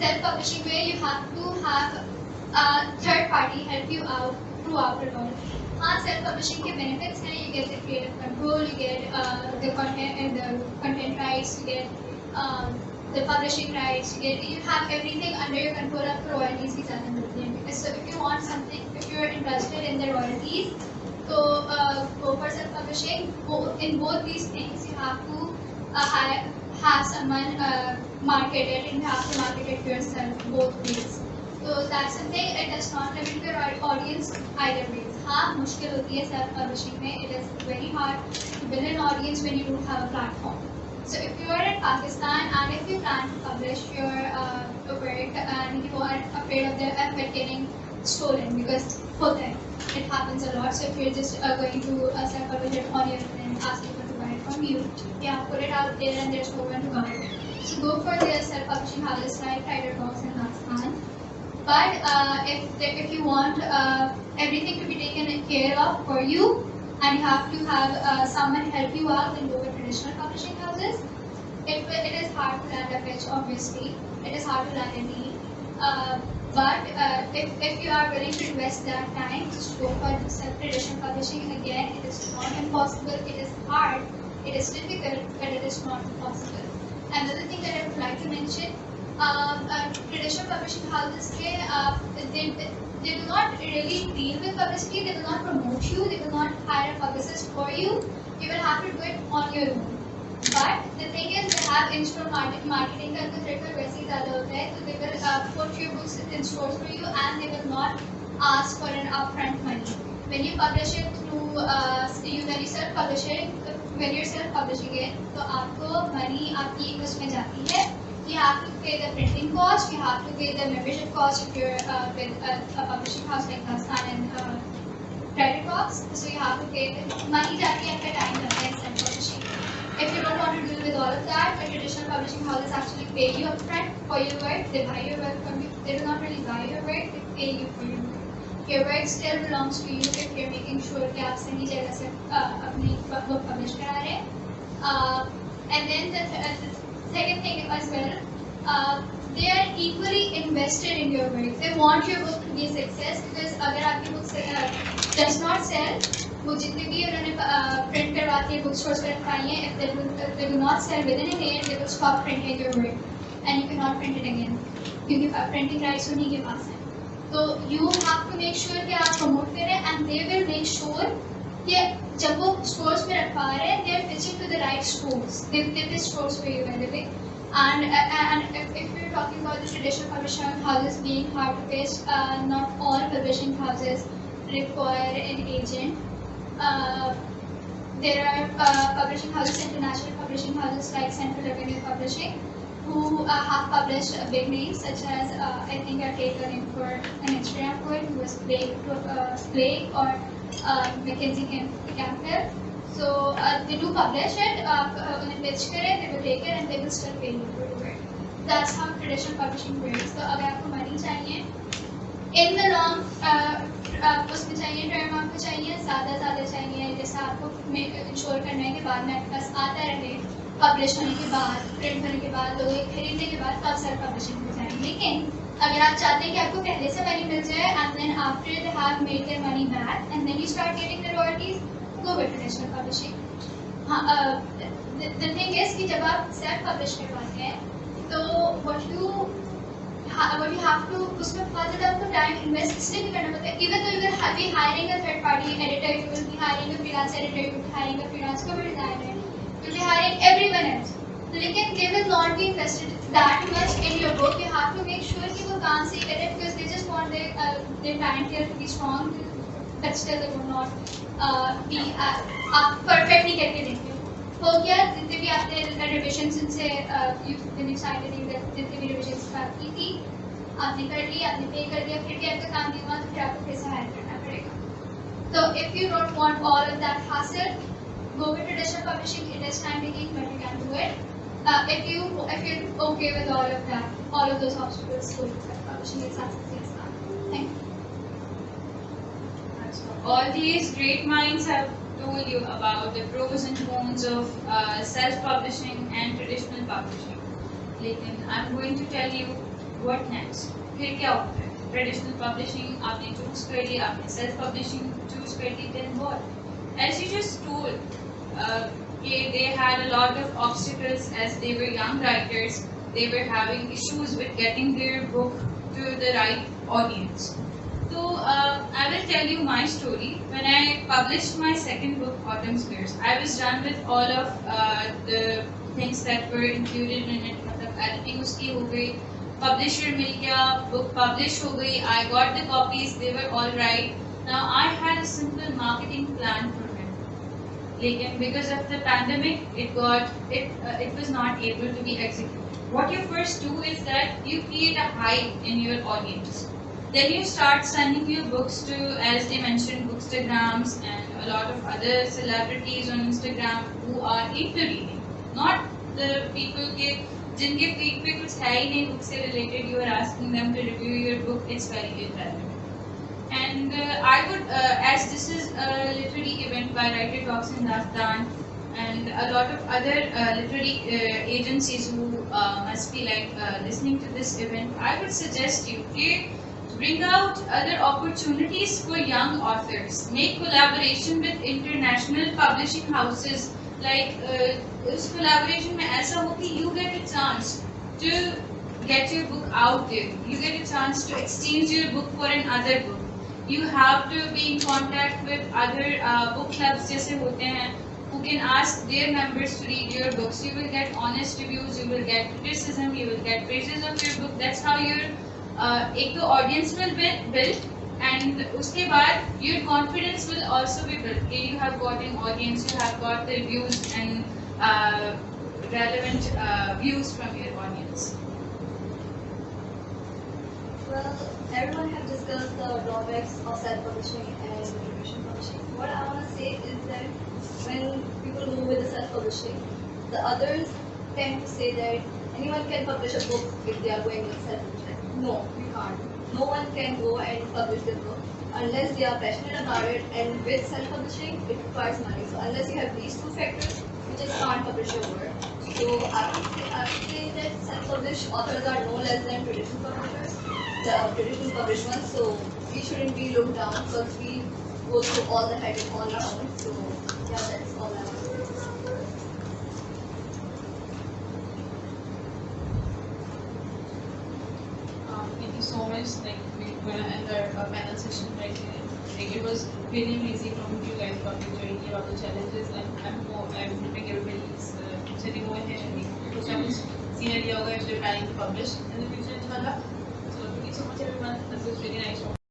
self-publishing where you have to have a third party help you out throughout it all. Self-publishing के benefits हैं. You get the creative control, you get the content rights, you get the publishing rights, you have everything under your control. आपको royalties भी ज़्यादा मिलती हैं. Because so if you want something, if you're interested in the royalties, so go for self-publishing. In both these things, you have to have someone market it, and you have to market it yourself both ways. So that's something. It does not limit your audience either ways. हाँ, मुश्किल होती है self publishing में. It is very hard to build an audience when you don't have a platform. So if you are in Pakistan and if you plan to publish your work and you are afraid of it getting stolen, because होता है, it happens a lot. So if you're just going to self publish it on your own and ask people to buy it from you, yeah, put it out there and there's no one to buy it. So go for the self publishing houses like Tiger Box and Last. But if you want everything to be taken care of for you and you have to have someone help you out, then go with traditional publishing houses. It is hard to land a pitch, obviously. It is hard to land a deal. But if you are willing to invest that time, just go for traditional publishing. Again, it is not impossible. It is hard. It is difficult, but it is not impossible. Another thing that I would like to mention. Traditional publishing houses they do not really deal with publicity. They do not promote you. They do not hire a publicist for you. You will have to do it on your own. But the thing is, they have in-store marketing का तो rate वैसे ही ज़्यादा होता है. So they will put your books in stores for you, and they will not ask for an upfront money. When you publish it through when you self-publishing it, तो आपको money आपकी उसमें जाती है. You have to pay the printing cost, you have to pay the membership cost if you're with a publishing house like Dastan and Credit Box. So you have to pay the money जाती है, आपका time लगता है self-publishing. If you don't want to deal with all of that, the traditional publishing houses actually pay you upfront for your work. They buy your work from you. They do not really buy your work, they pay you for your work. Your work still belongs to you if you're making sure कि आप सही जगह से अपनी book publish करा रहे हैं. And then the second thing as well, they are equally invested in your work. They want your book to be a success, because अगर आपकी book does not sell, वो जितने भी उन्होंने print करवाती है book stores पर रखवाई हैं, if they do not sell within a day, they will stop printing your work, and you cannot print it again, क्योंकि printing rights उन्हीं के पास हैं. तो you have to make sure कि आप promote करें, and they will make sure कि जब वो stores में रखवा रहे हैं, they are pitching to the right stores. They pitch stores for you, by the way. And if we're talking about the traditional publishing houses being hard to pitch, not all publishing houses require an agent. There are publishing houses, international publishing houses like Central Revenue Publishing, who have published big names such as I think I'll take a name for an Instagram poet who was Blake or Mackenzie Campbell. So they do publish it. उन्हें pitch करें, they will take it and they will still pay you for your work. That's how traditional publishing works. तो अगर आपको money चाहिए, in the long उसमें चाहिए term आपको चाहिए ज़्यादा चाहिए, जैसे आपको इंश्योर करना है कि बाद में आपके पास आता रहे, पब्लिश होने के बाद, प्रिंट होने के बाद, लोग खरीदने के बाद, तो आप सेल्फ पब्लिशिंग हो जाएंगे. लेकिन अगर आप चाहते हैं कि आपको पहले से मनी मिल जाए, and then after they have made their money back, and then you start getting the royalties, go with traditional publishing. हाँ, the thing is कि जब आप self publish करवाते हैं, तो what you have to उसमें बहुत ज़्यादा आपको time invest इसलिए भी करना पड़ता है. Even though you will be hiring a third party editor, you will be hiring a freelance editor, you will be hiring a freelance cover designer, you will be hiring everyone else. लेकिन they will not be invested that much in your book. You have to make sure कि वो काम सही करें, because they just want their clientele to be strong, but still they will not be आप perfectly करके देंगे. हो गया जितने भी आपने रिविजन से जितने भी रिविजन स्टार्ट की थी आपने कर ली, आपने पे कर दिया, फिर भी आपका काम नहीं हुआ तो फिर आपको फिर से हायर करना पड़ेगा. So if you don't want all of that hassle, go with traditional publishing. It is time taking, but you can do it. If you're okay with all of that, all of those obstacles, go with publishing. It's as easy as that. Thank you. All these great minds have told you about the pros and cons of self-publishing and traditional publishing. लेकिन I'm going to tell you what next. फिर क्या होता है? Traditional publishing आपने choose कर ली, आपने self-publishing choose कर ली, then what? As you just told, they had a lot of obstacles as they were young writers. They were having issues with getting their book to the right audience. So I will tell you my story. When I published my second book, Autumn Spears, I was done with all of the things that were included in it. मतलब editing उसकी हो गई, publisher मिल गया, book publish हो गई, I got the copies, they were all right. Now I had a simple marketing plan for it. Lekin because of the pandemic, it was not able to be executed. What you first do is that you create a hype in your audience. Then you start sending your books to, as they mentioned, bookstagrams and a lot of other celebrities on Instagram who are into reading. Not the people जिनके feed पे कुछ है ही नहीं book से related. You are asking them to review your book. It's very irrelevant. And I would, as this is a literary event by Writer Talks in Dastan and a lot of other literary agencies who must be listening to this event, I would suggest you to bring out other opportunities for young authors. Make collaboration with international publishing houses. उस collaboration में ऐसा हो कि you get a chance to get your book out there. You get a chance to exchange your book for another book. You have to be in contact with other book clubs जैसे होते हैं, who can ask their members to read your books. You will get honest reviews, you will get criticism, you will get praises of your book. That's how your एक तो audience will build, and उसके बाद your confidence will also be built. You have got an audience, you have got the reviews and relevant views from your audience. Well, everyone has discussed the drawbacks of self-publishing and traditional publishing. What I want to say is that when people go with the self-publishing, the others tend to say that anyone can publish a book if they are going with self-publishing. No, you can't. No one can go and publish their book unless they are passionate about it, and with self-publishing, it requires money. So unless you have these two factors, you just can't publish your work. So I would say that self-published authors are no less than traditional publishers, the traditional published ones. So we shouldn't be looked down because we go through all the headache on our own. So yeah, that's all I want to say. Thank you so much. We're gonna end our panel session right here. It was really amazing talking to you guys about your journey, about the challenges, and I'm hoping everybody's sitting over here and post up scenery yoga if they're planning to publish in the future, inshallah. So thank you so much, everyone. This was really nice.